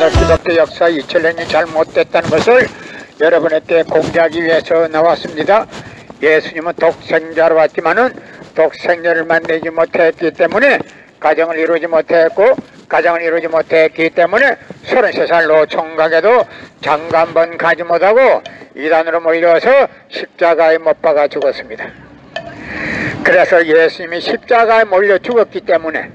우리나라 기독교 역사 2000년이 잘못됐다는 것을 여러분에게 공개하기 위해서 나왔습니다. 예수님은 독생자로 왔지만은 독생자를 만나지 못했기 때문에 가정을 이루지 못했고, 가정을 이루지 못했기 때문에 33살로 총각에도 장가 한 번 가지 못하고 이단으로 몰려서 십자가에 못 박아 죽었습니다. 그래서 예수님이 십자가에 몰려 죽었기 때문에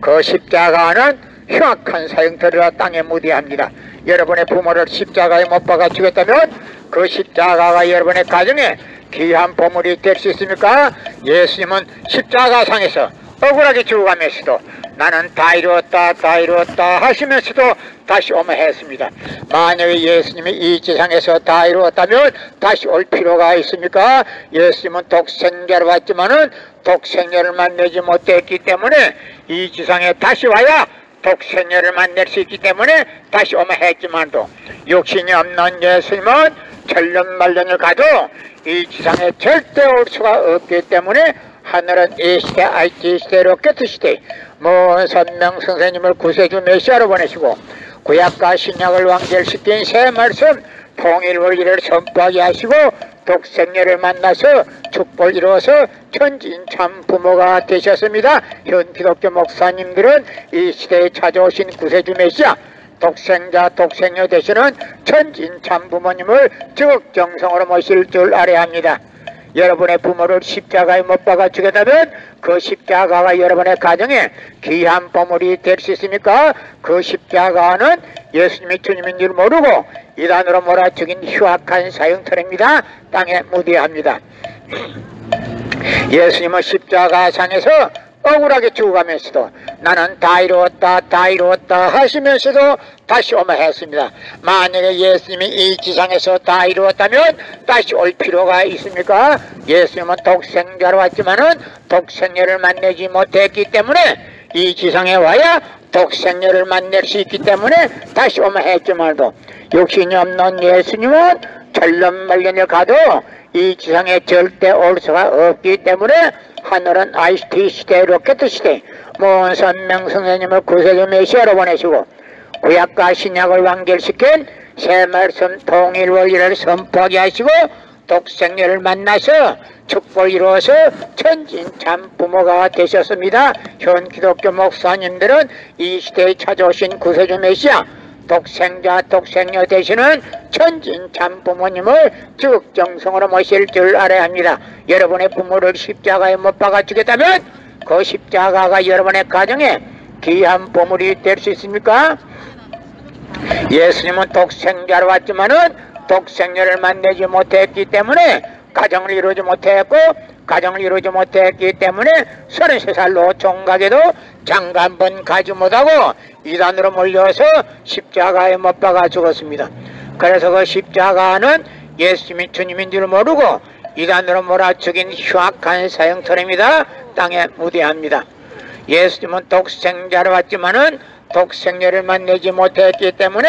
그 십자가는 흉악한 사형터리라 땅에 무대합니다. 여러분의 부모를 십자가에 못 박아 죽였다면 그 십자가가 여러분의 가정에 귀한 보물이 될 수 있습니까? 예수님은 십자가상에서 억울하게 죽어가면서도 나는 다 이루었다 다 이루었다 하시면서도 다시 오며 했습니다. 만약에 예수님이 이 지상에서 다 이루었다면 다시 올 필요가 있습니까? 예수님은 독생자로 왔지만은 독생자를 만나지 못했기 때문에 이 지상에 다시 와야 독생자를 만날 수 있기 때문에 다시 오며 했지만도 욕심이 없는 예수님은 천년만년을 가도 이 지상에 절대 올 수가 없기 때문에 하늘은 이 시대 IT 시대로 깨트 시대 먼 선명 선생님을 구세주 메시아로 보내시고 구약과 신약을 완결시킨 새 말씀 통일 원리를 선포하게 하시고 독생녀를 만나서 축복을 이루어서 천진참 부모가 되셨습니다. 현 기독교 목사님들은 이 시대에 찾아오신 구세주 메시아 독생자 독생녀 되시는 천진참 부모님을 적정성으로 모실 줄 알아야 합니다. 여러분의 부모를 십자가에 못 박아 죽였다면 그 십자가가 여러분의 가정에 귀한 보물이 될 수 있습니까? 그 십자가는 예수님이 주님인 줄 모르고 이단으로 몰아 죽인 흉악한 사형터입니다. 땅에 무대합니다. 예수님은 십자가상에서 억울하게 죽어가면서도 나는 다 이루었다 다 이루었다 하시면서도 다시 오며 했습니다. 만약에 예수님이 이 지상에서 다 이루었다면 다시 올 필요가 있습니까? 예수님은 독생자로 왔지만은 독생녀를 만나지 못했기 때문에 이 지상에 와야 독생녀를 만날 수 있기 때문에 다시 오며 했지만도 욕심이 없는 예수님은 천년만년을 가도 이 지상에 절대 올 수가 없기 때문에 하늘은 ICT 시대, 로켓 시대, 먼 선명 선생님을 구세주 메시아로 보내시고 구약과 신약을 완결시킨 새 말씀 통일 원리를 선포하게 하시고 독생녀를 만나서 축복을 이루어서 천진참 부모가 되셨습니다. 현 기독교 목사님들은 이 시대에 찾아오신 구세주 메시아 독생자 독생녀 되시는 천진참 부모님을 적정성으로 모실 줄 알아야 합니다. 여러분의 부모를 십자가에 못 박아 죽였다면 그 십자가가 여러분의 가정에 귀한 보물이 될 수 있습니까? 예수님은 독생자로 왔지만은 독생녀를 만나지 못했기 때문에 가정을 이루지 못했고 가정을 이루지 못했기 때문에 33살로 총각에도 장가 한 번 가지 못하고 이단으로 몰려서 십자가에 못 박아 죽었습니다. 그래서 그 십자가는 예수님이 주님인 줄 모르고 이단으로 몰아 죽인 흉악한 사형터입니다. 땅에 무대합니다. 예수님은 독생자로 왔지만은 독생녀를 만나지 못했기 때문에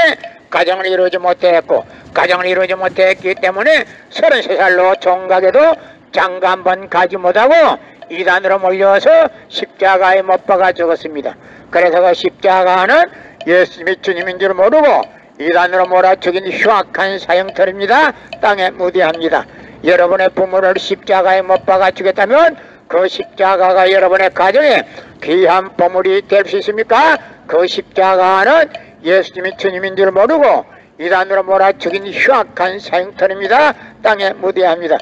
가정을 이루지 못했고 가정을 이루지 못했기 때문에 33살로 총각에도 장가 한 번 가지 못하고 이단으로 몰려서 십자가에 못 박아 죽었습니다. 그래서 그 십자가는 예수님이 주님인 줄 모르고 이단으로 몰아 죽인 흉악한 사형터입니다. 땅에 무대합니다. 여러분의 부모를 십자가에 못 박아 죽였다면 그 십자가가 여러분의 가정에 귀한 보물이 될 수 있습니까? 그 십자가는 예수님이 주님인 줄 모르고 이단으로 몰아 죽인 흉악한 사형터입니다. 땅에 무대합니다.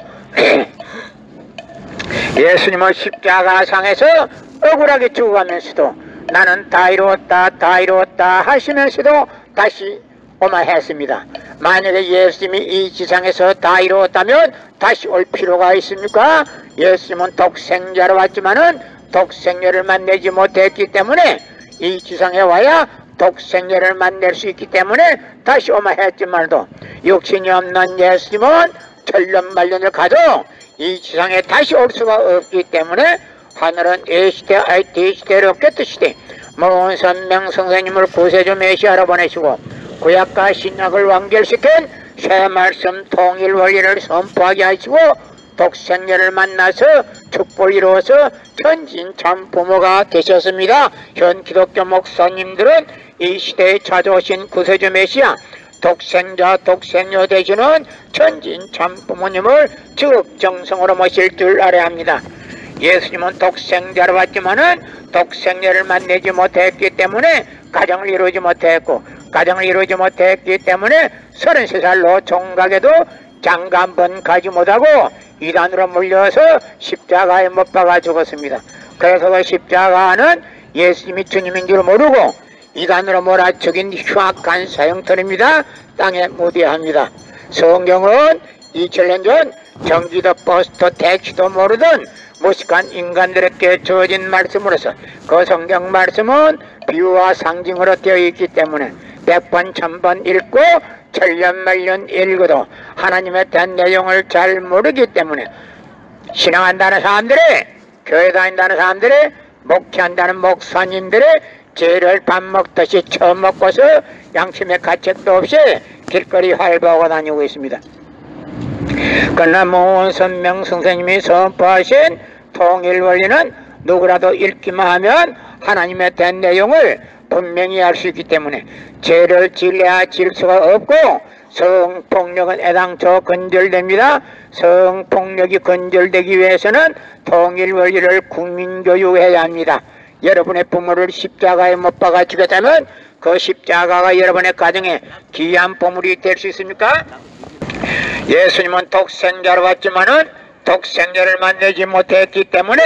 예수님은 십자가상에서 억울하게 죽어가면서도 나는 다 이루었다 다 이루었다 하시면서도 다시 오마 했습니다. 만약에 예수님이 이 지상에서 다 이루었다면 다시 올 필요가 있습니까? 예수님은 독생자로 왔지만은 독생녀를 만나지 못했기 때문에 이 지상에 와야 독생녀를 만날 수 있기 때문에 다시 오마 했지만도 욕심이 없는 예수님은 천년만년을 가도 이 지상에 다시 올 수가 없기 때문에 하늘은 A시대, IT 시대, 로켓 시대, 먼 선명 선생님을 구세주 메시아로 보내시고 구약과 신약을 완결시킨 새 말씀 통일 원리를 선포하게 하시고 독생녀를 만나서 축복을 이루어서 천진 참 부모가 되셨습니다. 현 기독교 목사님들은 이 시대에 찾아오신 구세주 메시아 독생자 독생녀 되시는 천진 참 부모님을 지극정성으로 모실 줄 알아야 합니다. 예수님은 독생자로 왔지만은 독생녀를 만나지 못했기 때문에 가정을 이루지 못했고, 가정을 이루지 못했기 때문에 33살로 종각에도 장가 한 번 가지 못하고 이단으로 물려서 십자가에 못 박아 죽었습니다. 그래서 그 십자가는 예수님이 주님인 줄 모르고 이단으로 몰아죽인 흉악한 사형터입니다. 땅에 무대합니다. 성경은 2000년 전 경기도 버스도 택시도 모르던 무식한 인간들에게 주어진 말씀으로서 그 성경 말씀은 비유와 상징으로 되어 있기 때문에 100번 1000번 읽고 천년만년 읽어도 하나님에 대한 내용을 잘 모르기 때문에 신앙한다는 사람들이, 교회 다닌다는 사람들이, 목회한다는 목사님들이 죄를 밥 먹듯이 처먹고서 양심의 가책도 없이 길거리 활보하고 다니고 있습니다. 그러나 모원선명 선생님이 선포하신 통일원리는 누구라도 읽기만 하면 하나님에 대한 내용을 분명히 알 수 있기 때문에 죄를 질려야 질 수가 없고, 성폭력은 애당초 근절됩니다. 성폭력이 근절되기 위해서는 통일원리를 국민교육해야 합니다. 여러분의 부모를 십자가에 못 박아 죽였다면 그 십자가가 여러분의 가정에 귀한 보물이 될 수 있습니까? 예수님은 독생자로 왔지만은 독생자를 만나지 못했기 때문에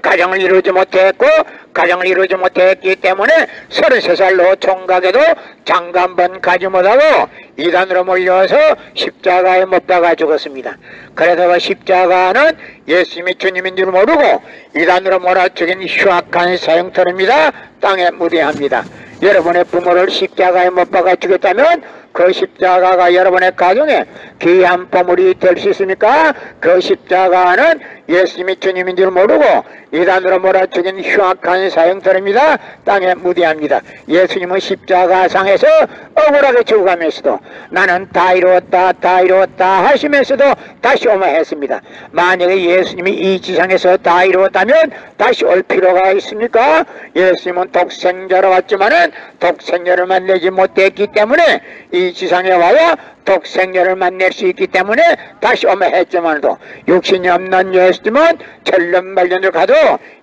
가정을 이루지 못했고, 가정을 이루지 못했기 때문에 33살로 총각에도 장가 한 번 가지 못하고 이단으로 몰려서 십자가에 못 박아 죽었습니다. 그래서 그 십자가는 예수님이 주님인 줄 모르고 이단으로 몰아죽인 흉악한 사형터입니다. 땅에 무대합니다. 여러분의 부모를 십자가에 못 박아 죽였다면 그 십자가가 여러분의 가정에 귀한 보물이 될 수 있습니까? 그 십자가는 예수님이 주님인 줄 모르고 이단으로 몰아죽인 흉악한 사형터입니다. 땅에 무대합니다. 예수님은 십자가상에서 억울하게 죽어가면서도 나는 다 이루었다 다 이루었다 하시면서도 다시 오마 했습니다. 만약에 예수님이 이 지상에서 다 이루었다면 다시 올 필요가 있습니까? 예수님은 독생자로 왔지만은 독생자를 만나지 못했기 때문에 이 지상에 와야 독생자를 만날 수 있기 때문에 다시 오마 했지만도 육신이 없는 예수님은 천년만년을 가도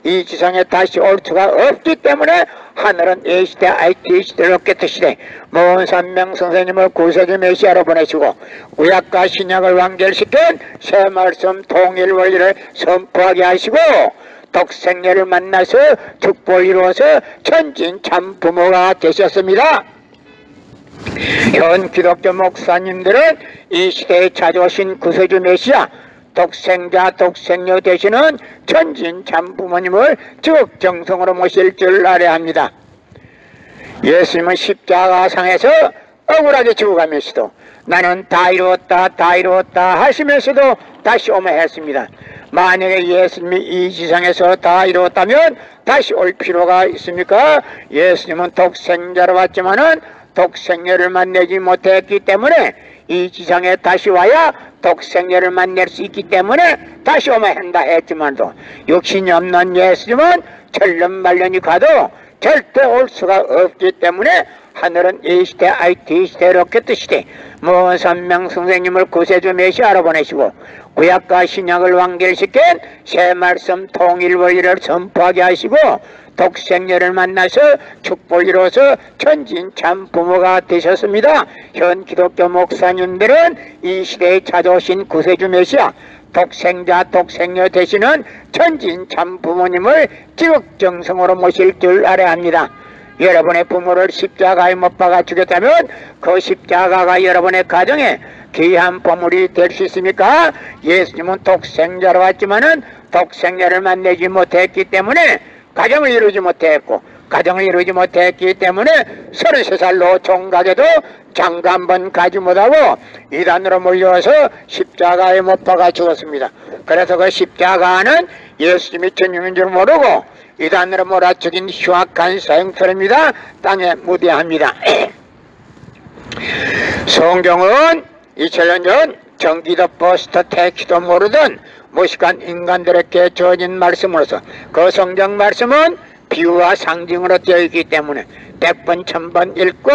이 지상에 다시 올 수가 없기 때문에 하늘은 A시대 IT 시대를 없겠듯 시대 모원산명 선생님을 구세주 메시아로 보내시고 구약과 신약을 완결시킨 새 말씀 통일 원리를 선포하게 하시고 독생녀를 만나서 축복을 이루어서 천진 참 부모가 되셨습니다. 현 기독교 목사님들은 이 시대에 찾아오신 구세주 메시아 독생자 독생녀 되시는 천진 참 부모님을 적정성으로 모실 줄 알아야 합니다. 예수님은 십자가상에서 억울하게 죽어가면서도 나는 다 이루었다 다 이루었다 하시면서도 다시 오마 했습니다. 만약에 예수님이 이 지상에서 다 이루었다면 다시 올 필요가 있습니까? 예수님은 독생자로 왔지만은 독생녀를 만나지 못했기 때문에 이 지상에 다시 와야 독생녀를 만날 수 있기 때문에 다시 오마 한다 했지만도 육신이 없는 예수님은 천년만년이 가도 절대 올 수가 없기 때문에 하늘은 A시대 IT 시대 로켓 시대 모원선명 선생님을 구세주 메시아로 보내시고 구약과 신약을 완결시킨 새 말씀 통일 원리를 선포하게 하시고 독생녀를 만나서 축복을 이루어서 천진 참 부모가 되셨습니다. 현 기독교 목사님들은 이 시대에 찾아오신 구세주 메시아 독생자 독생녀 되시는 천진 참 부모님을 지극정성으로 모실 줄 알아야 합니다. 여러분의 부모를 십자가에 못 박아 죽였다면 그 십자가가 여러분의 가정에 귀한 보물이 될 수 있습니까? 예수님은 독생자로 왔지만은 독생자를 만나지 못했기 때문에 가정을 이루지 못했고 가정을 이루지 못했기 때문에 33살로 총각에도 장가 한 번 가지 못하고 이단으로 몰려서 십자가에 못 박아 죽었습니다. 그래서 그 십자가는 예수님이 주님인 줄 모르고 이단으로 몰아죽인 흉악한 사형터입니다. 땅에 무대합니다. 성경은 2000년 전 전기도 버스도 택시도 모르던 무식한 인간들에게 주어진 말씀으로서 그 성경 말씀은 비유와 상징으로 되어 있기 때문에 100번 1000번 읽고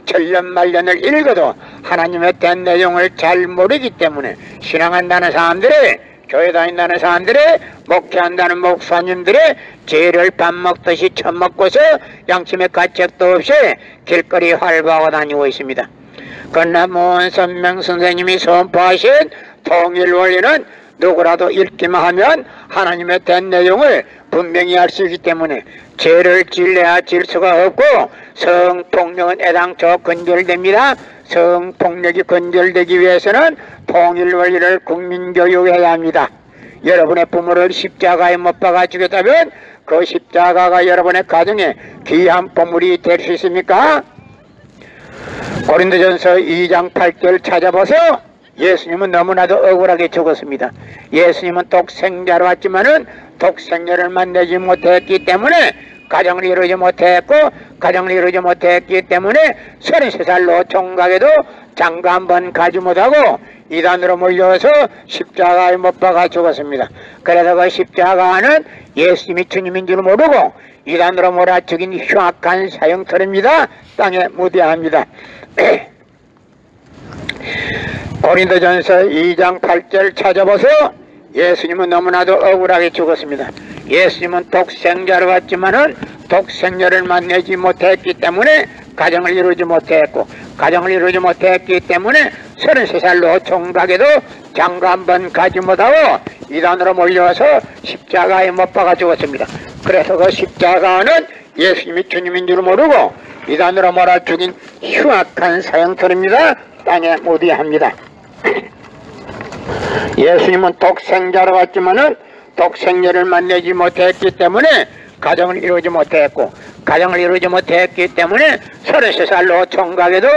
천년만년을 읽어도 하나님의 된 내용을 잘 모르기 때문에 신앙한다는 사람들이, 교회 다닌다는 사람들이, 목회한다는 목사님들이 죄를 밥 먹듯이 처먹고서 양심의 가책도 없이 길거리 활보하고 다니고 있습니다. 그러나 무언선명 선생님이 선포하신 통일 원리는 누구라도 읽기만 하면 하나님의 된 내용을 분명히 알 수 있기 때문에 죄를 질래야 질 수가 없고 성폭력은 애당초 근절됩니다. 성폭력이 근절되기 위해서는 통일 원리를 국민교육해야 합니다. 여러분의 부모를 십자가에 못 박아 죽였다면 그 십자가가 여러분의 가정에 귀한 보물이 될 수 있습니까? 고린도전서 2장 8절 찾아보세요. 예수님은 너무나도 억울하게 죽었습니다. 예수님은 독생자로 왔지만은 독생자를 만나지 못했기 때문에 가정을 이루지 못했고, 가정을 이루지 못했기 때문에 33살로 총각에도 장가 한 번 가지 못하고 이단으로 몰려서 십자가에 못 박아 죽었습니다. 그래서 그 십자가는 예수님이 주님인 줄 모르고 이단으로 몰아 죽인 흉악한 사형터입니다. 땅에 무대합니다. 고린도전서 2장 8절 찾아보세요. 예수님은 너무나도 억울하게 죽었습니다. 예수님은 독생자로 왔지만은 독생자를 만나지 못했기 때문에 가정을 이루지 못했고, 가정을 이루지 못했기 때문에 33살로 총각에도 장가 한 번 가지 못하고 이단으로 몰려와서 십자가에 못 박아 죽었습니다. 그래서 그 십자가는 예수님이 주님인 줄 모르고 이단으로 몰아 죽인 흉악한 사형터입니다. 땅에 무디합니다. 예수님은 독생자로 왔지만은 독생자를 만나지 못했기 때문에 가정을 이루지 못했고, 가정을 이루지 못했기 때문에 33살로 총각에도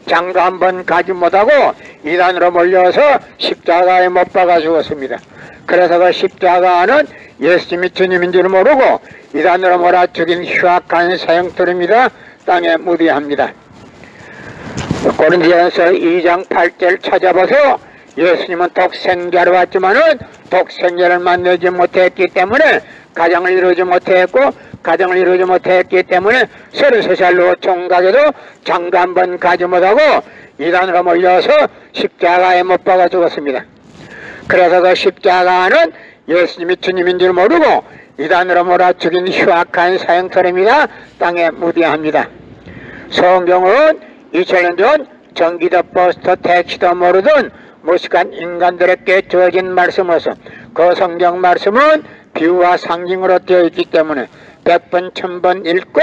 장가 한 번 가지 못하고 이단으로 몰려서 십자가에 못 박아 죽었습니다. 그래서 그 십자가는 예수님이 주님인 줄 모르고 이단으로 몰아 죽인 흉악한 사형들입니다. 땅에 무디합니다. 고린도전서 2장 8절 찾아보세요. 예수님은 독생자로 왔지만은 독생자를 만나지 못했기 때문에 가정을 이루지 못했고, 가정을 이루지 못했기 때문에 33살로 총각에도 장가 한 번 가지 못하고 이단으로 몰려서 십자가에 못 박아 죽었습니다. 그래서 그 십자가는 예수님이 주님인 줄 모르고 이단으로 몰아 죽인 흉악한 사형터입니다. 땅에 무디합니다. 성경은 2000년 전 전기도 버스도 택시도 모르던 무식한 인간들에게 주어진 말씀으로서 그 성경 말씀은 비유와 상징으로 되어 있기 때문에 100번 1000번 읽고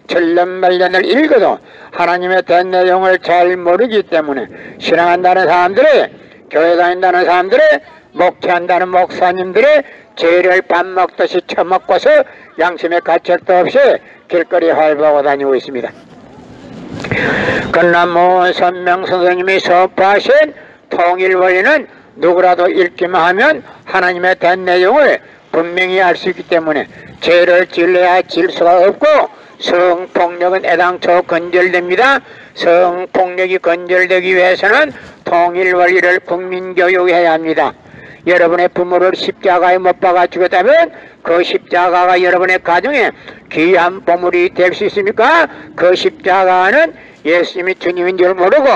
천년만년을 읽어도 하나님의 된 내용을 잘 모르기 때문에 신앙한다는 사람들이, 교회 다닌다는 사람들이, 목회한다는 목사님들이 죄를 밥 먹듯이 처먹고서 양심의 가책도 없이 길거리 활보하고 다니고 있습니다. 그러나 무선명 선생님이 선포하신 통일 원리는 누구라도 읽기만 하면 하나님의 된 내용을 분명히 알 수 있기 때문에 죄를 질래야 질 수가 없고 성폭력은 애당초 근절됩니다. 성폭력이 근절되기 위해서는 통일 원리를 국민교육해야 합니다. 여러분의 부모를 십자가에 못 박아 죽였다면 그 십자가가 여러분의 가정에 귀한 보물이 될 수 있습니까? 그 십자가는 예수님이 주님인 줄 모르고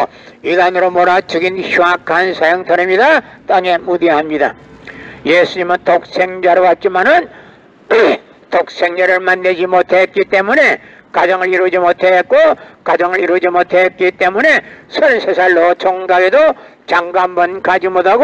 이단으로 몰아 죽인 흉악한 사형터입니다. 땅에 무디합니다. 예수님은 독생자로 왔지만은 독생자를 만나지 못했기 때문에 가정을 이루지 못했고, 가정을 이루지 못했기 때문에 33살로 총각에도 장가 한 번 가지 못하고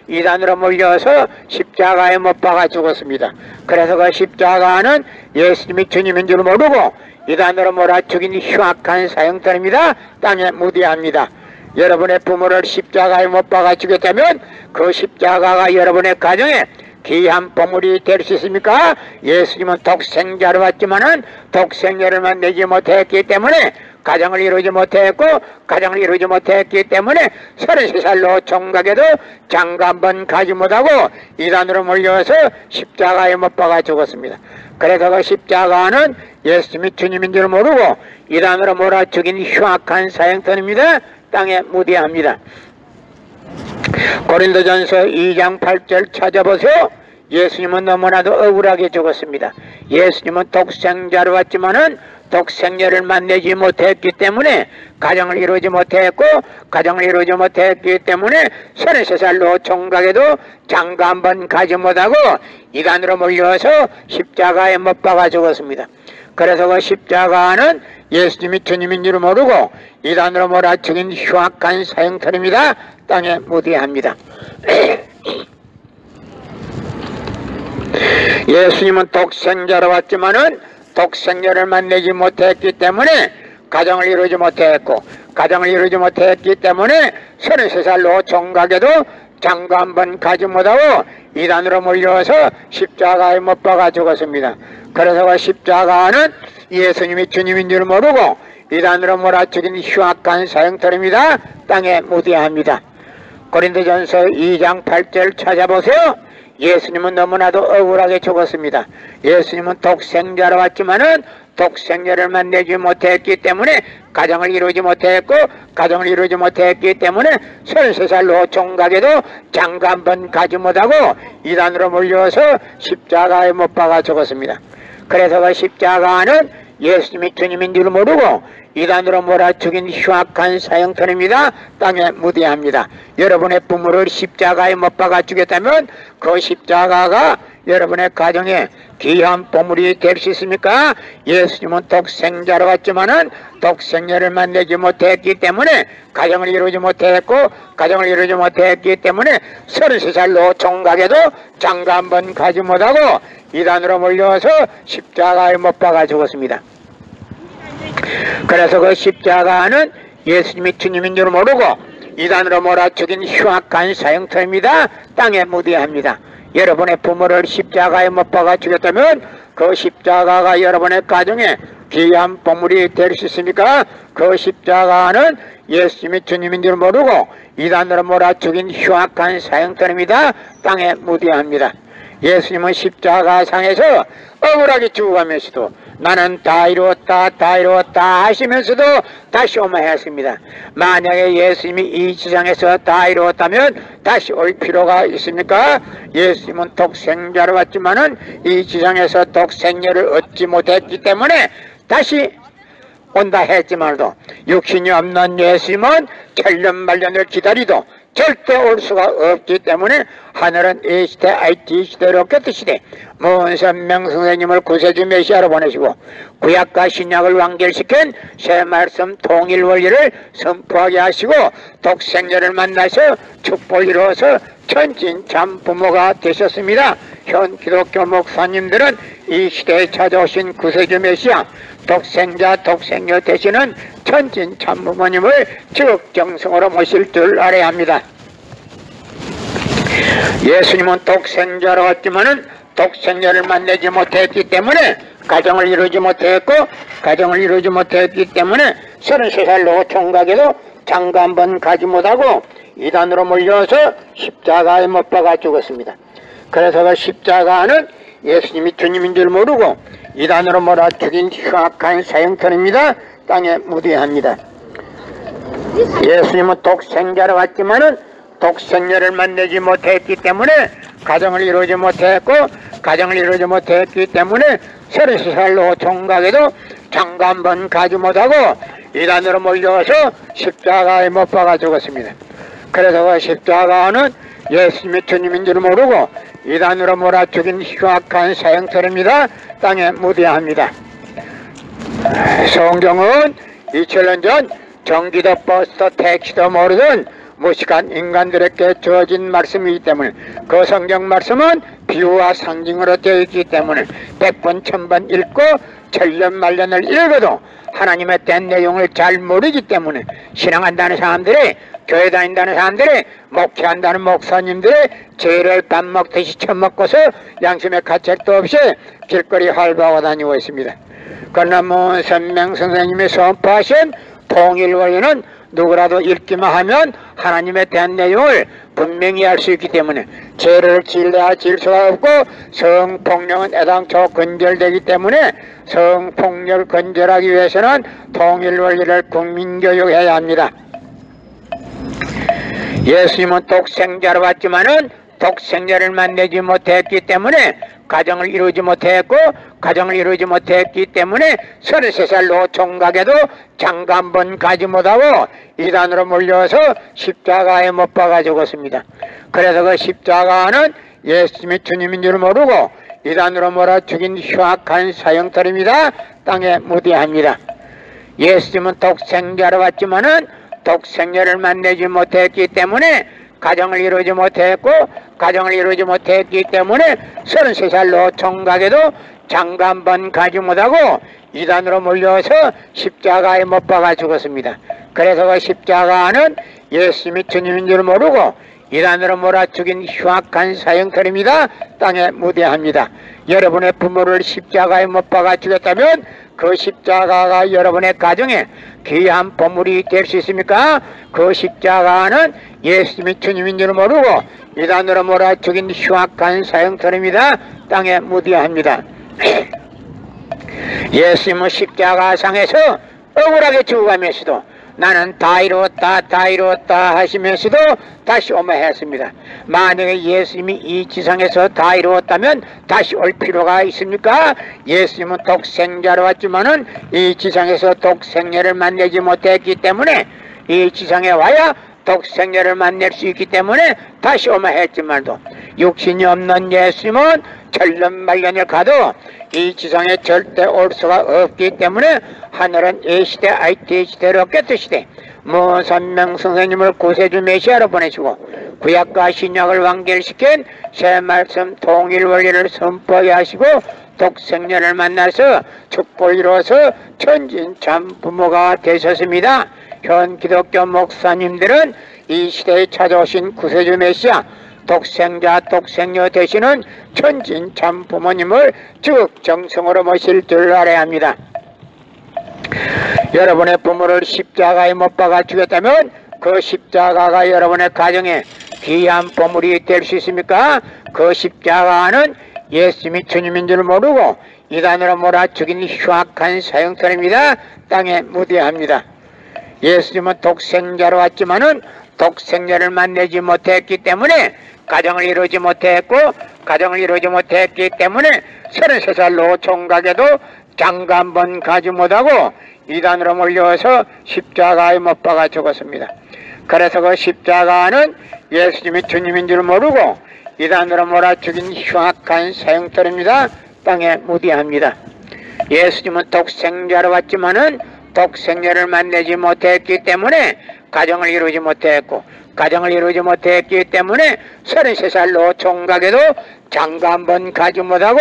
이단으로 몰려서 십자가에 못 박아 죽었습니다. 그래서 그 십자가는 예수님이 주님인 줄 모르고 이단으로 몰아 죽인 흉악한 사형터입니다. 땅에 무디합니다. 여러분의 부모를 십자가에 못 박아 죽였다면 그 십자가가 여러분의 가정에 귀한 보물이 될 수 있습니까? 예수님은 독생자로 왔지만은 독생자를 만나지 못했기 때문에 가정을 이루지 못했고, 가정을 이루지 못했기 때문에 33살로 총각에도 장가 한 번 가지 못하고 이단으로 몰려서 십자가에 못 박아 죽었습니다. 그래서 그 십자가는 예수님이 주님인 줄 모르고 이단으로 몰아 죽인 흉악한 사형터입니다. 땅에 무디합니다. 고린도전서 2장 8절 찾아보세요. 예수님은 너무나도 억울하게 죽었습니다. 예수님은 독생자로 왔지만은 독생녀를 만나지 못했기 때문에 가정을 이루지 못했고, 가정을 이루지 못했기 때문에 33살로 총각에도 장가 한 번 가지 못하고 이단으로 몰려서 십자가에 못 박아 죽었습니다. 그래서 그 십자가는 예수님이 주님인 줄 모르고 이단으로 몰아치긴 흉악한 사형터입니다. 땅에 묻어야 예수님은 독생자로 왔지만은 독생녀를 만나지 못했기 때문에 가정을 이루지 못했고, 가정을 이루지 못했기 때문에 33살로 총각에도 장가 한 번 가지 못하고 이단으로 몰려서 십자가에 못 박아 죽었습니다. 그래서 그 십자가는 예수님이 주님인 줄 모르고 이단으로 몰아치긴 흉악한 사형터입니다. 땅에 묻어야 합니다. 고린도전서 2장 8절 찾아보세요. 예수님은 너무나도 억울하게 죽었습니다. 예수님은 독생자로 왔지만은 독생녀를 만나지 못했기 때문에 가정을 이루지 못했고, 가정을 이루지 못했기 때문에 33살로 총각에도 장가 한 번 가지 못하고 이단으로 몰려서 십자가에 못 박아 죽었습니다. 그래서 그 십자가는 예수님이 주님인 줄 모르고 이단으로 몰아죽인 흉악한 사형터입니다. 땅에 묻어야 합니다. 여러분의 부모를 십자가에 못 박아 주겠다면 그 십자가가 여러분의 가정에 귀한 보물이 될 수 있습니까? 예수님은 독생자로 왔지만은 독생녀를 만나지 못했기 때문에 가정을 이루지 못했고, 가정을 이루지 못했기 때문에 33살로 총각에도 장가 한 번 가지 못하고 이단으로 몰려서 십자가에 못 박아 죽었습니다. 그래서 그 십자가는 예수님이 주님인 줄 모르고 이단으로 몰아죽인 흉악한 사형터입니다. 땅에 묻어야 합니다. 여러분의 부모를 십자가에 못 박아 죽였다면 그 십자가가 여러분의 가정에 귀한 보물이 될 수 있습니까? 그 십자가는 예수님이 주님인 줄 모르고 이단으로 몰아죽인 흉악한 사형터입니다. 땅에 묻어야 합니다. 예수님은 십자가상에서 억울하게 죽어가면서도 나는 다 이루었다, 다 이루었다 하시면서도 다시 오마했습니다. 만약에 예수님이 이 지상에서 다 이루었다면 다시 올 필요가 있습니까? 예수님은 독생자로 왔지만은 이 지상에서 독생녀를 얻지 못했기 때문에 다시 온다 했지만도 육신이 없는 예수님은 천년만년을 기다리도 절대 올 수가 없기 때문에 하늘은 이 시대 IT 시대로 곁드시되 문선명 선생님을 구세주 메시아로 보내시고 구약과 신약을 완결시킨 새 말씀 통일 원리를 선포하게 하시고 독생녀를 만나서 축복을 이루어서 천진참 부모가 되셨습니다. 현 기독교 목사님들은 이 시대에 찾아오신 구세주 메시아 독생자 독생녀 되시는 천진 참부모님을 적정성으로 모실 줄 알아야 합니다. 예수님은 독생자로 왔지만은 독생녀를 만나지 못했기 때문에 가정을 이루지 못했고, 가정을 이루지 못했기 때문에 33살로 총각에도 장가 한 번 가지 못하고 이단으로 몰려서 십자가에 못 박아 죽었습니다. 그래서 그 십자가는 예수님이 주님인 줄 모르고 이단으로 몰아 죽인 흉악한 사형터입니다. 땅에 묻어야 합니다. 예수님은 독생자로 왔지만은 독생녀를 만나지 못했기 때문에 가정을 이루지 못했고, 가정을 이루지 못했기 때문에 33살로 총각에도 장가 한 번 가지 못하고 이단으로 몰려서 십자가에 못 박아 죽었습니다. 그래서 그 십자가는 예수님이 주님인 줄 모르고 이단으로 몰아 죽인 흉악한 사형터입니다. 땅에 묻어야 합니다. 성경은 2000년 전 전기도 버스도 택시도 모르던 무식한 인간들에게 주어진 말씀이기 때문에 그 성경 말씀은 비유와 상징으로 되어 있기 때문에 100번 1000번 읽고 천년만년을 읽어도 하나님의 된 내용을 잘 모르기 때문에 신앙한다는 사람들이, 교회 다닌다는 사람들이, 목회한다는 목사님들이 죄를 밥 먹듯이 처먹고서 양심의 가책도 없이 길거리 활보하고 다니고 있습니다. 그러나 문선명 선생님이 선포하신 통일 원리는 누구라도 읽기만 하면 하나님에 대한 내용을 분명히 알 수 있기 때문에 죄를 지려야 질 수가 없고 성폭력은 애당초 근절되기 때문에 성폭력을 근절하기 위해서는 통일 원리를 국민교육해야 합니다. 예수님은 독생자로 왔지만은 독생자를 만나지 못했기 때문에 가정을 이루지 못했고, 가정을 이루지 못했기 때문에 33살 노총각에도 장가 한 번 가지 못하고 이단으로 몰려서 십자가에 못 박아 죽었습니다. 그래서 그 십자가는 예수님이 주님인 줄 모르고 이단으로 몰아 죽인 흉악한 사형털입니다. 땅에 무대합니다. 예수님은 독생자로 왔지만은 독생자를 만나지 못했기 때문에 가정을 이루지 못했고, 가정을 이루지 못했기 때문에 33살 노총각에도 장가 한 번 가지 못하고 이단으로 몰려서 십자가에 못 박아 죽었습니다. 그래서 그 십자가는 예수님이 주님인 줄 모르고 이단으로 몰아 죽인 흉악한 사형털입니다. 땅에 무대합니다. 여러분의 부모를 십자가에 못 박아 죽였다면 그 십자가가 여러분의 가정에 귀한 보물이 될 수 있습니까? 그 십자가는 예수님이 주님인 줄 모르고 이단으로 몰아 죽인 흉악한 사형털입니다. 땅에 무대합니다. 예수님은 십자가상에서 억울하게 죽어가면서도 나는 다 이루었다, 다 이루었다 하시면서도 다시 오마 했습니다. 만약에 예수님이 이 지상에서 다 이루었다면 다시 올 필요가 있습니까? 예수님은 독생자로 왔지만은 이 지상에서 독생자를 만나지 못했기 때문에 이 지상에 와야 독생자를 만날 수 있기 때문에 다시 오마 했지만도 육신이 없는 예수님은 천년만년을 가도 이 지상에 절대 올 수가 없기 때문에 하늘은 이 시대 IT 시대로 깨뜨시되 무선명 선생님을 구세주 메시아로 보내시고 구약과 신약을 완결시킨 새 말씀 통일 원리를 선포하게 하시고 독생자를 만나서 축복을 이루어서 천진 참 부모가 되셨습니다. 현 기독교 목사님들은 이 시대에 찾아오신 구세주 메시아 독생자 독생녀 되시는 천진 참 부모님을 즉 정성으로 모실 줄 알아야 합니다. 여러분의 부모를 십자가에 못 박아 죽였다면 그 십자가가 여러분의 가정에 귀한 보물이 될 수 있습니까? 그 십자가는 예수님이 주님인 줄 모르고 이단으로 몰아 죽인 흉악한 사형털입니다. 땅에 무대합니다. 예수님은 독생자로 왔지만은 독생자를 만나지 못했기 때문에 가정을 이루지 못했고, 가정을 이루지 못했기 때문에 33살 노총각에도 장가 한 번 가지 못하고 이단으로 몰려서 십자가에 못 박아 죽었습니다. 그래서 그 십자가는 예수님이 주님인 줄 모르고 이단으로 몰아 죽인 흉악한 사형털입니다. 땅에 무대합니다. 예수님은 독생자로 왔지만은 독생자를 만나지 못했기 때문에 가정을 이루지 못했고, 가정을 이루지 못했기 때문에 33살 노총각에도 장가 한 번 가지 못하고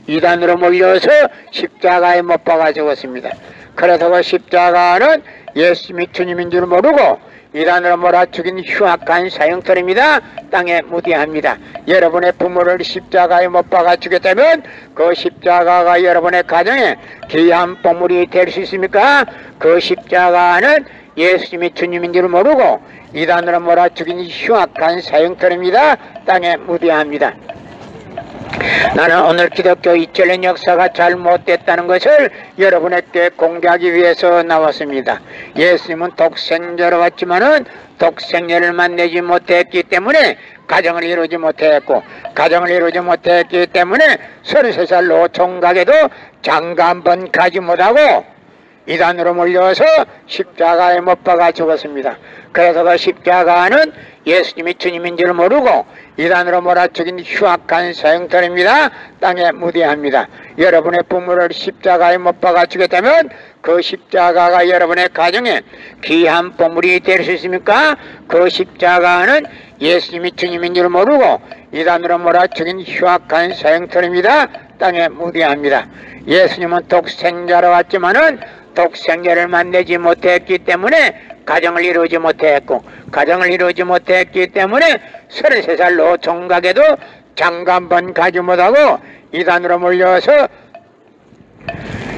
이단으로 몰려서 십자가에 못 박아 죽었습니다. 그래서 그 십자가는 예수님이 주님인 줄 모르고 이단으로 몰아 죽인 흉악한 사형털입니다. 땅에 무대합니다. 여러분의 부모를 십자가에 못 박아 죽였다면 그 십자가가 여러분의 가정에 귀한 보물이 될 수 있습니까? 그 십자가는 예수님이 주님인 줄 모르고 이단으로 몰아 죽인 흉악한 사형털입니다. 땅에 무대합니다. 나는 오늘 기독교 2000년 역사가 잘못됐다는 것을 여러분에게 공개하기 위해서 나왔습니다. 예수님은 독생자로 왔지만은 독생자를 만나지 못했기 때문에 가정을 이루지 못했고, 가정을 이루지 못했기 때문에 33살 노총각에도 장가 한 번 가지 못하고 이단으로 몰려서 십자가에 못 박아 죽었습니다. 그래서 그 십자가는 예수님이 주님인 줄 모르고 이단으로 몰아 죽인 흉악한 사형털입니다. 땅에 무대합니다. 여러분의 부모를 십자가에 못 박아 죽였다면 그 십자가가 여러분의 가정에 귀한 보물이 될 수 있습니까? 그 십자가는 예수님이 주님인 줄 모르고 이단으로 몰아 죽인 흉악한 사형털입니다. 땅에 무대합니다. 예수님은 독생자로 왔지만은 독생자를 만나지 못했기 때문에 가정을 이루지 못했고, 가정을 이루지 못했기 때문에 33살 노총각에도 장가 한 번 가지 못하고 이단으로 몰려서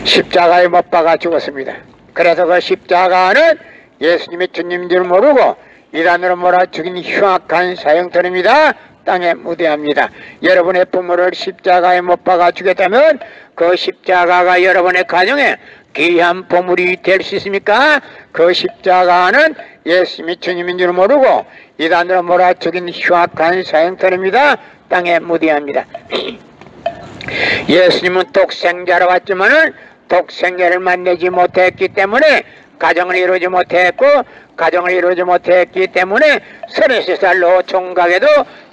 십자가에 못 박아 죽었습니다. 그래서 그 십자가는 예수님이 주님인 줄 모르고 이단으로 몰아 죽인 흉악한 사형털입니다. 땅에 무대합니다. 여러분의 부모를 십자가에 못 박아 죽였다면 그 십자가가 여러분의 가정에 귀한 보물이 될 수 있습니까? 그 십자가는 예수님이 주님인 줄 모르고 이단으로 몰아죽인 흉악한 사형터입니다. 땅에 무대합니다. 예수님은 독생자로 왔지만은 독생자를 만나지 못했기 때문에 가정을 이루지 못했고, 가정을 이루지 못했기 때문에 33살로 총각에도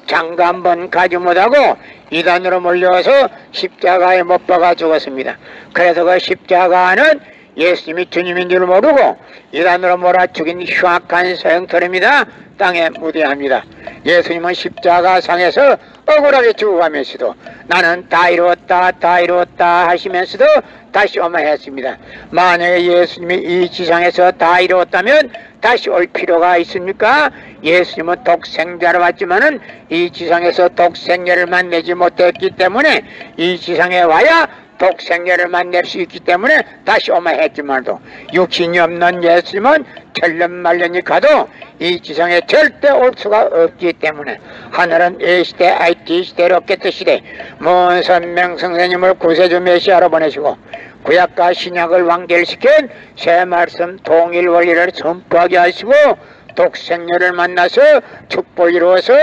장가 한 번 가지 못하고 이단으로 몰려서 십자가에 못 박아 죽었습니다. 그래서 그 십자가는 예수님이 주님인 줄 모르고 이단으로 몰아 죽인 흉악한 사형터입니다. 땅에 무대합니다. 예수님은 십자가 상에서 억울하게 죽어가면서도 나는 다 이루었다 다 이루었다 하시면서도 다시 오마했습니다. 만약에 예수님이 이 지상에서 다 이루었다면 다시 올 필요가 있습니까? 예수님은 독생자로 왔지만은 이 지상에서 독생자를 만나지 못했기 때문에 이 지상에 와야 독생자를 만날 수 있기 때문에 다시 오마했지만도 육신이 없는 예수님은 천년만년이 가도 이 지상에 절대 올 수가 없기 때문에 하늘은 A시대 IT 시대 로켓 시대 먼 선명성령님을 구세주 메시아로 보내시고 구약과 신약을 완결시킨 새 말씀 통일 원리를 선포하게 하시고 독생녀를 만나서 축복을 이루어서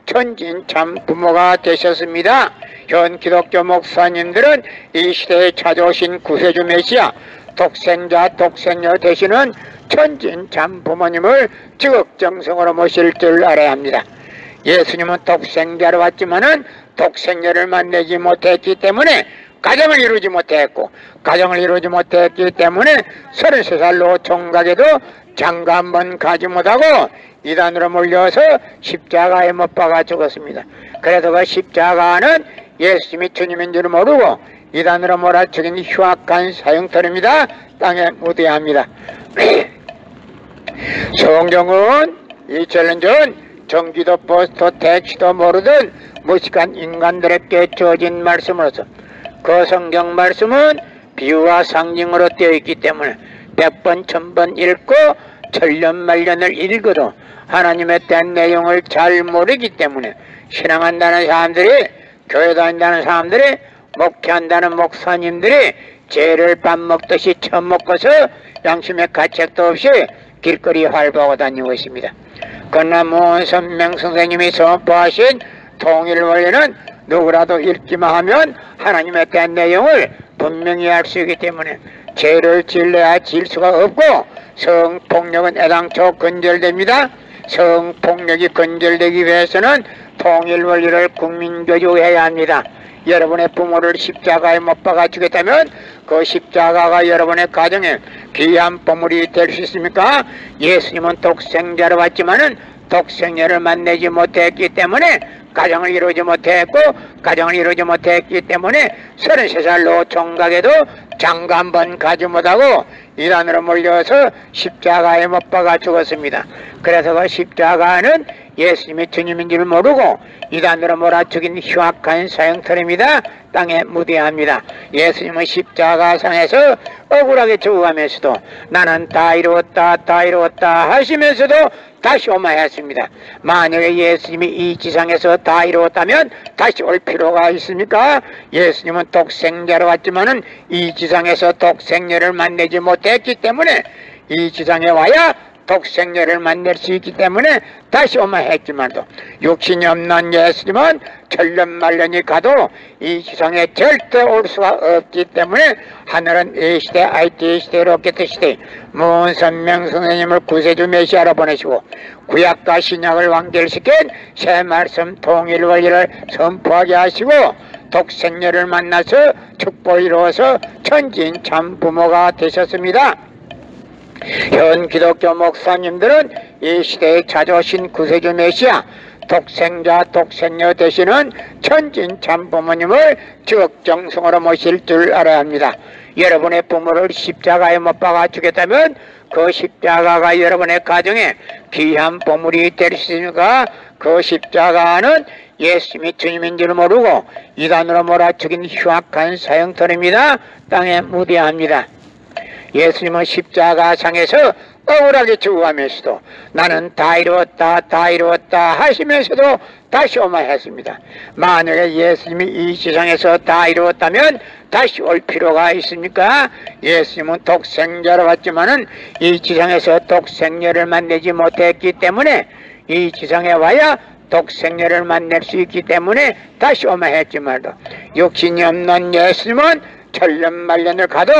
천진 참 부모가 되셨습니다. 현 기독교 목사님들은 이 시대에 찾아오신 구세주 메시아 독생자 독생녀 되시는 천진 참 부모님을 지극정성으로 모실 줄 알아야 합니다. 예수님은 독생자로 왔지만은 독생녀를 만나지 못했기 때문에 가정을 이루지 못했고, 가정을 이루지 못했기 때문에 33살로 총각에도 장가 한 번 가지 못하고 이단으로 몰려서 십자가에 못 박아 죽었습니다. 그래서 그 십자가는 예수님이 주님인 줄 모르고 이단으로 몰아죽인 흉악한 사형터입니다. 땅에 무대합니다. 성경은 2000년 전 전기도 포스터 택시도 모르던 무식한 인간들에게 주어진 말씀으로서 그 성경 말씀은 비유와 상징으로 되어 있기 때문에 100번 1000번 읽고 천년만년을 읽어도 하나님에 대한 내용을 잘 모르기 때문에 신앙한다는 사람들이, 교회 다닌다는 사람들이, 목회한다는 목사님들이 죄를 밥 먹듯이 처먹고서 양심의 가책도 없이 길거리 활보하고 다니고 있습니다. 그러나 문선명 선생님이 선포하신 통일 원리는 누구라도 읽기만 하면 하나님에 대한 내용을 분명히 알 수 있기 때문에 죄를 질러야 질 수가 없고 성폭력은 애당초 근절됩니다. 성폭력이 근절되기 위해서는 통일 원리를 국민교육해야 합니다. 여러분의 부모를 십자가에 못 박아 주겠다면 그 십자가가 여러분의 가정에 귀한 보물이 될 수 있습니까? 예수님은 독생자로 왔지만은 독생녀를 만나지 못했기 때문에 가정을 이루지 못했고, 가정을 이루지 못했기 때문에 33살로 총각에도 장가 한 번 가지 못하고 이단으로 몰려서 십자가에 못 박아 죽었습니다. 그래서 그 십자가는 예수님이 주님인 줄 모르고 이단으로 몰아 죽인 흉악한 사형터입니다. 땅에 무대합니다. 예수님은 십자가상에서 억울하게 죽어가면서도 나는 다 이루었다 다 이루었다 하시면서도 다시 오마했습니다. 만약에 예수님이 이 지상에서 다 이루었다면 다시 올 필요가 있습니까? 예수님은 독생자로 왔지만은 이 지상에서 독생녀를 만나지 못했기 때문에 이 지상에 와야 독생녀를 만날 수 있기 때문에 다시 오마했지만도 육신이 없는 예수님은 천년만년이 가도 이 지상에 절대 올 수가 없기 때문에 하늘은 A시대 IT 시대 로켓 시대 문선명 선생님을 구세주 메시아로 보내시고 구약과 신약을 완결시킨 새 말씀 통일 원리를 선포하게 하시고 독생녀를 만나서 축복을 이루어서 천진 참 부모가 되셨습니다. 현 기독교 목사님들은 이 시대에 찾아오신 구세주 메시아 독생자 독생녀 되시는 천진 참 부모님을 지극정성으로 모실 줄 알아야 합니다. 여러분의 부모를 십자가에 못 박아 주겠다면 그 십자가가 여러분의 가정에 귀한 보물이 될 수 있습니까? 그 십자가는 예수님이 주님인 줄 모르고 이단으로 몰아 죽인 흉악한 사형터입니다. 땅에 무대합니다. 예수님은 십자가상에서 억울하게 죽어가면서도 나는 다 이루었다 다 이루었다 하시면서도 다시 오마 했습니다. 만약에 예수님이 이 세상에서 다 이루었다면 다시 올 필요가 있습니까? 예수님은 독생자로 왔지만은 이 지상에서 독생녀를 만나지 못했기 때문에 이 지상에 와야 독생녀를 만날 수 있기 때문에 다시 오마 했지만도 육신이 없는 예수님은 천년만년을 가도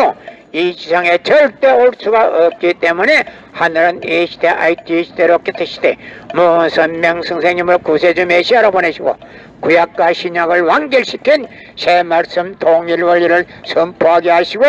이 지상에 절대 올 수가 없기 때문에 하늘은 이 시대 IT 시대로 깨트 시대 무슨 명성생님을 구세주 메시아로 보내시고 구약과 신약을 완결시킨 새 말씀 동일 원리를 선포하게 하시고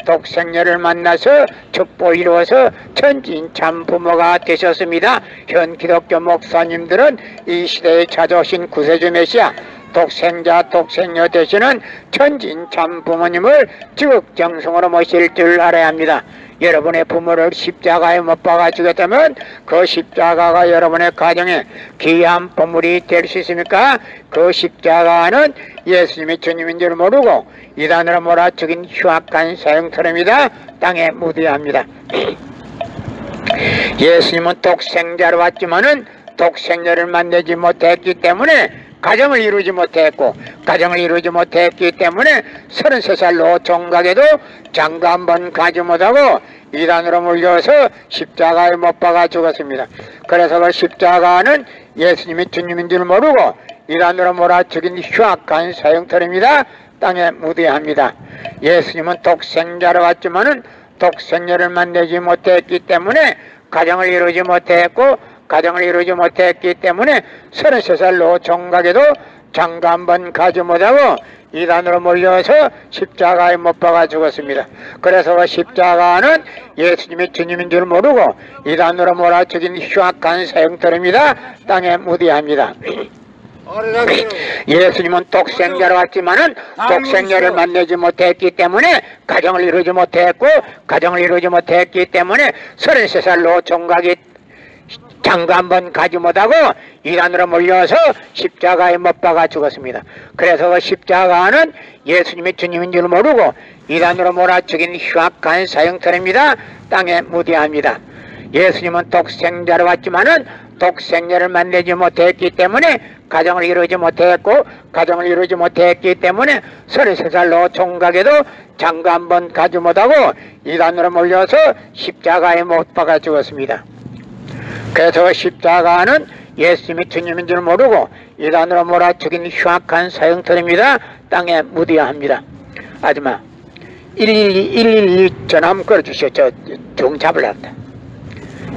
독생녀를 만나서 축복을 이루어서 천진 참 부모가 되셨습니다. 현 기독교 목사님들은 이 시대에 찾아오신 구세주 메시아 독생자 독생녀 되시는 천진 참 부모님을 지극정성으로 모실 줄 알아야 합니다. 여러분의 부모를 십자가에 못 박아 주겠다면 그 십자가가 여러분의 가정에 귀한 보물이 될 수 있습니까? 그 십자가는 예수님이 주님인 줄 모르고 이단으로 몰아 죽인 흉악한 사형터입니다. 땅에 묻어야 합니다. 예수님은 독생자로 왔지만은 독생녀를 만나지 못했기 때문에 가정을 이루지 못했고 가정을 이루지 못했기 때문에 33살 노총각에도 장가 한번 가지 못하고 이단으로 물려서 십자가에 못 박아 죽었습니다. 그래서 그 십자가는 예수님이 주님인 줄 모르고 이단으로 몰아 죽인 흉악한 사형터입니다. 땅에 묻어야 합니다. 예수님은 독생자로 왔지만은 독생녀를 만나지 못했기 때문에 가정을 이루지 못했고 가정을 이루지 못했기 때문에 33살 노총각에도 장가 한번 가지 못하고 이단으로 몰려서 십자가에 못 박아 죽었습니다. 그래서 그 십자가는 예수님이 주님인 줄 모르고 이단으로 몰아 죽인 흉악한 사형터입니다. 땅에 묻어야 합니다. 예수님은 독생자로 왔지만은 독생녀를 만나지 못했기 때문에 가정을 이루지 못했고 가정을 이루지 못했기 때문에 33살 노총각이 장가 한번 가지 못하고 이단으로 몰려서 십자가에 못 박아 죽었습니다. 그래서 그 십자가는 예수님이 주님인 줄 모르고 이단으로 몰아 죽인 흉악한 사형터입니다. 땅에 묻어야 합니다. 예수님은 독생자로 왔지만은 독생녀를 만나지 못했기 때문에 가정을 이루지 못했고 가정을 이루지 못했기 때문에 33살 노총각에도 장가 한번 가지 못하고 이단으로 몰려서 십자가에 못 박아 죽었습니다. 그래서 십자가는 예수님이 주님인 줄 모르고 이단으로 몰아 죽인 흉악한 사형터입니다. 땅에 묻어야 합니다. 아줌마 112 전화 한번 걸어주시오. 저 중 잡으려다.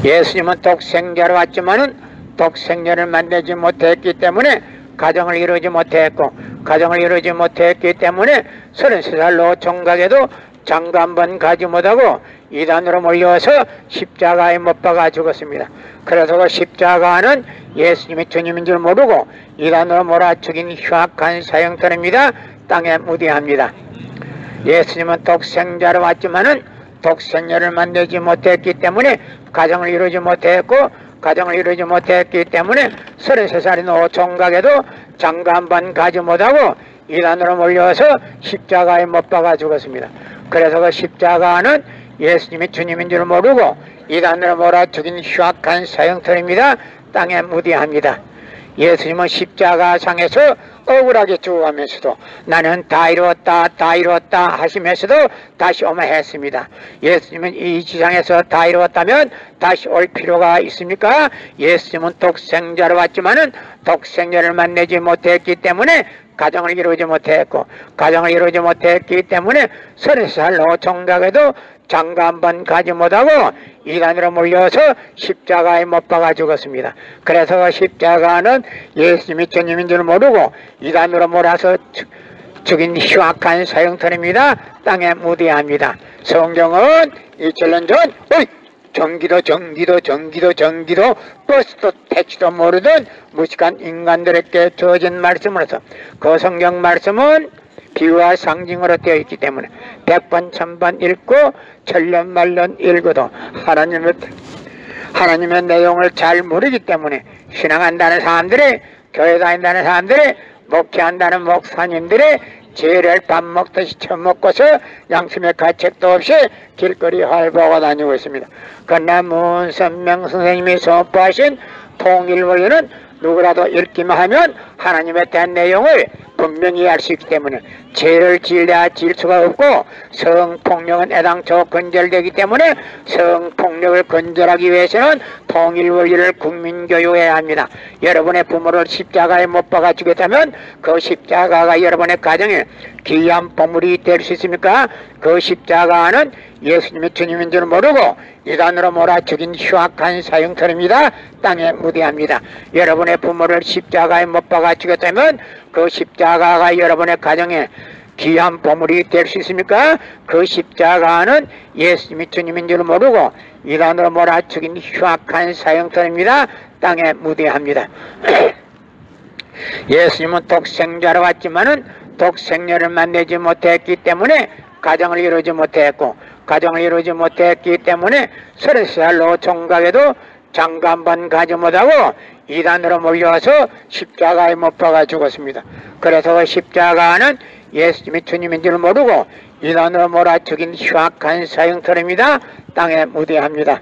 예수님은 독생자로 왔지만은 독생녀를 만나지 못했기 때문에 가정을 이루지 못했고 가정을 이루지 못했기 때문에 33살 노총각에도 장가 한번 가지 못하고 이단으로 몰려서 십자가에 못 박아 죽었습니다. 그래서 그 십자가는 예수님이 주님인 줄 모르고 이단으로 몰아 죽인 흉악한 사형터입니다. 땅에 묻어야 합니다. 예수님은 독생자로 왔지만은 독생녀를 만나지 못했기 때문에 가정을 이루지 못했고 가정을 이루지 못했기 때문에 33살인 노총각에도 장가 한번 가지 못하고 이단으로 몰려서 십자가에 못 박아 죽었습니다. 그래서 그 십자가는 예수님이 주님인 줄 모르고 이단으로 몰아 죽인 흉악한 사형터입니다. 땅에 묻어야 합니다. 예수님은 십자가상에서 억울하게 죽어가면서도 나는 다 이루었다 다 이루었다 하시면서도 다시 오마 했습니다. 예수님은 이 지상에서 다 이루었다면 다시 올 필요가 있습니까? 예수님은 독생자로 왔지만은 독생녀를 만나지 못했기 때문에 가정을 이루지 못했고 가정을 이루지 못했기 때문에 33살 노총각에도 장가 한번 가지 못하고 이단으로 몰려서 십자가에 못 박아 죽었습니다. 그래서 그 십자가는 예수님이 주님인 줄 모르고 이단으로 몰아서 죽인 흉악한 사형터입니다. 땅에 묻어야 합니다. 성경은 2000년 전 전기도 버스도 택시도 모르던 무식한 인간들에게 주어진 말씀으로서 그 성경 말씀은 비유와 상징으로 되어 있기 때문에 100번 1000번 읽고 천년만년 읽어도 하나님의 내용을 잘 모르기 때문에 신앙한다는 사람들이 교회 다닌다는 사람들이 목회한다는 목사님들이 죄를 밥 먹듯이 처먹고서 양심의 가책도 없이 길거리 활보하고 다니고 있습니다. 그러나 문선명 선생님이 선포하신 통일원리는 누구라도 읽기만 하면 하나님에 대한 내용을 분명히 알 수 있기 때문에 죄를 지으려 지을 수가 없고, 성폭력은 애당초 건절되기 때문에 성폭력을 건절하기 위해서는 통일원리를 국민교육해야 합니다. 여러분의 부모를 십자가에 못 박아 주겠다면 그 십자가가 여러분의 가정에 귀한 보물이 될 수 있습니까? 그 십자가는 예수님이 주님인 줄 모르고 이단으로 몰아죽인 흉악한 사형터입니다. 땅에 무대합니다. 여러분의 부모를 십자가에 못 박아 주겠다면 그 십자가가 여러분의 가정에 귀한 보물이 될 수 있습니까? 그 십자가는 예수님이 주님인 줄 모르고 이단으로 몰아죽인 흉악한 사형터입니다. 땅에 무대합니다. 예수님은 독생자로 왔지만은 독생녀를 만나지 못했기 때문에 가정을 이루지 못했고, 가정을 이루지 못했기 때문에 33살로 총각에도 장가 한 번 가지 못하고 이단으로 몰려와서 십자가에 못 박아 죽었습니다. 그래서 그 십자가는 예수님이 주님인 줄 모르고 이단으로 몰아죽인 흉악한 사형터입니다. 땅에 무대합니다.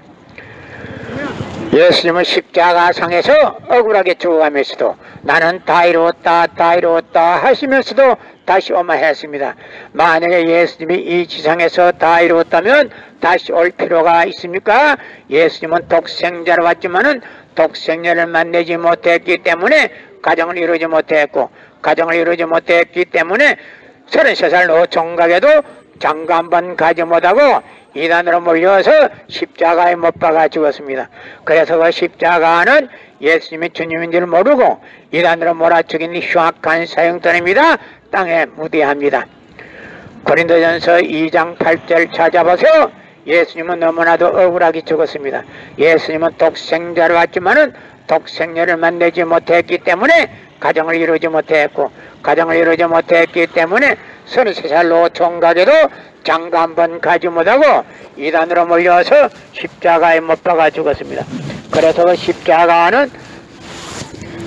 예수님은 십자가상에서 억울하게 죽어가면서도 나는 다 이루었다 다 이루었다 하시면서도 다시 오마 했습니다. 만약에 예수님이 이 지상에서 다 이루었다면 다시 올 필요가 있습니까? 예수님은 독생자로 왔지만은 독생녀를 만나지 못했기 때문에 가정을 이루지 못했고, 가정을 이루지 못했기 때문에 33살 노총각에도 장가 한 번 가지 못하고 이단으로 몰려서 십자가에 못 박아 죽었습니다. 그래서 그 십자가는 예수님이 주님인 줄 모르고 이단으로 몰아죽인 흉악한 사형터입니다. 땅에 무대합니다. 고린도전서 2장 8절 찾아보세요. 예수님은 너무나도 억울하게 죽었습니다. 예수님은 독생자로 왔지만은 독생녀를 만나지 못했기 때문에 가정을 이루지 못했고, 가정을 이루지 못했기 때문에 33살 노총각에도 장가 한 번 가지 못하고 이단으로 몰려서 십자가에 못 박아 죽었습니다. 그래서 그 십자가는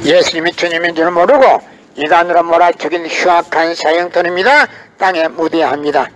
예수님이 주님인 줄 모르고 이단으로 몰아 죽인 흉악한 사형터입니다. 땅에 무대합니다.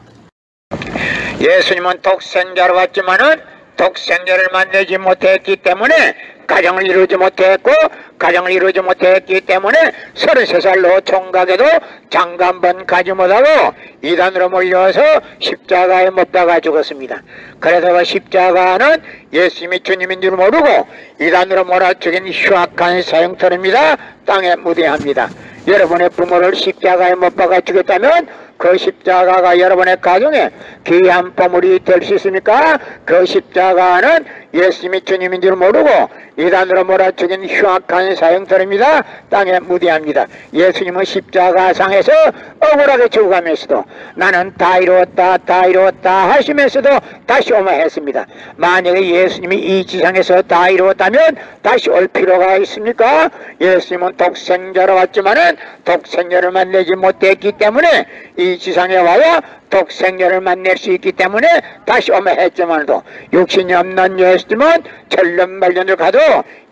예수님은 독생자로 왔지만은 독생자를 만나지 못했기 때문에 가정을 이루지 못했고, 가정을 이루지 못했기 때문에 33살 노총각에도 장가 한 번 가지 못하고 이단으로 몰려서 십자가에 못 박아 죽었습니다. 그래서 그 십자가는 예수님이 주님인 줄 모르고 이단으로 몰아 죽인 흉악한 사형터입니다. 땅에 무대합니다. 여러분의 부모를 십자가에 못 박아 죽였다면 그 십자가가 여러분의 가정에 귀한 보물이 될 수 있습니까? 그 십자가는 예수님이 주님인 줄 모르고 이단으로 몰아 죽인 흉악한 사형터입니다. 땅에 무대합니다. 예수님은 십자가상에서 억울하게 죽어가면서도 나는 다 이루었다 다 이루었다 하시면서도 다시 오마 했습니다. 만약에 예수님이 이 지상에서 다 이루었다면 다시 올 필요가 있습니까? 예수님은 독생자로 왔지만은 독생녀를 만나지 못했기 때문에 이 지상에 와야 독생녀를 만날 수 있기 때문에 다시 오마 했지만도 육신이 없는 예수님은 천년만년을 가도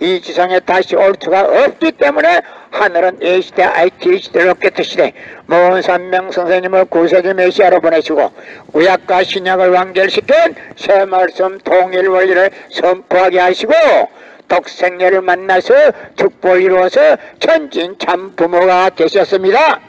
이 지상에 다시 올 수가 없기 때문에 하늘은 A시대 IT시대로 깨트시대 문선명 선생님을 구세기 메시아로 보내시고 구약과 신약을 완결시킨 새 말씀 통일원리를 선포하게 하시고 독생녀를 만나서 축복을 이루어서 천진 참 부모가 되셨습니다.